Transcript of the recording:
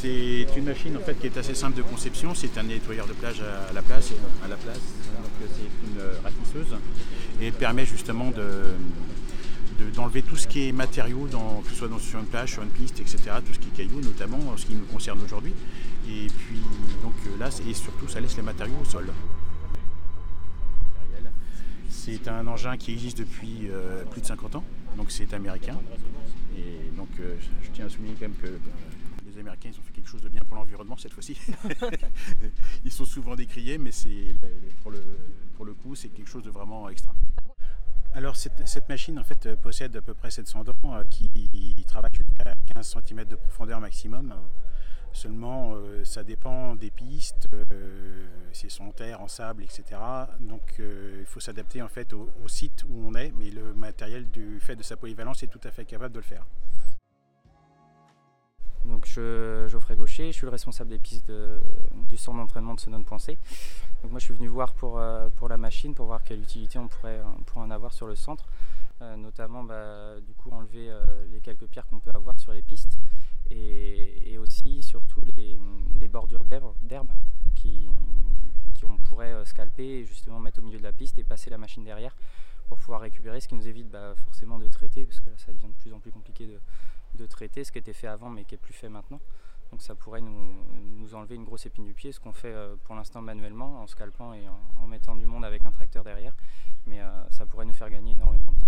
C'est une machine en fait qui est assez simple de conception. C'est un nettoyeur de plage à la place. Donc c'est une ratisseuse et elle permet justement d'enlever tout ce qui est matériaux, que ce soit sur une plage, sur une piste, etc. Tout ce qui est cailloux, notamment ce qui nous concerne aujourd'hui. Et puis donc là, et surtout, ça laisse les matériaux au sol. C'est un engin qui existe depuis plus de 50 ans, donc c'est américain. Et donc je tiens à souligner quand même que les Américains ils ont fait quelque chose de bien pour l'environnement cette fois-ci. Ils sont souvent décriés, mais pour le coup c'est quelque chose de vraiment extra. Alors cette machine en fait possède à peu près 700 dents qui travaille à 15 cm de profondeur maximum. Seulement ça dépend des pistes, si elles sont en terre, en sable, etc. Donc il faut s'adapter en fait au site où on est, mais le matériel du fait de sa polyvalence est tout à fait capable de le faire. Donc Geoffrey Gaucher, je suis le responsable des pistes du centre d'entraînement de Sonone.c. Donc moi je suis venu voir pour la machine, pour voir quelle utilité on pourrait en avoir sur le centre. Notamment du coup enlever les quelques pierres qu'on peut avoir sur les pistes et aussi surtout les bordures d'herbe qu'on pourrait scalper et justement mettre au milieu de la piste et passer la machine derrière pour pouvoir récupérer, ce qui nous évite forcément de traiter, parce que là ça devient de plus en plus compliqué de traiter, ce qui était fait avant mais qui n'est plus fait maintenant. Donc ça pourrait nous enlever une grosse épine du pied, ce qu'on fait pour l'instant manuellement en scalpant et en mettant du monde avec un tracteur derrière, mais ça pourrait nous faire gagner énormément de temps.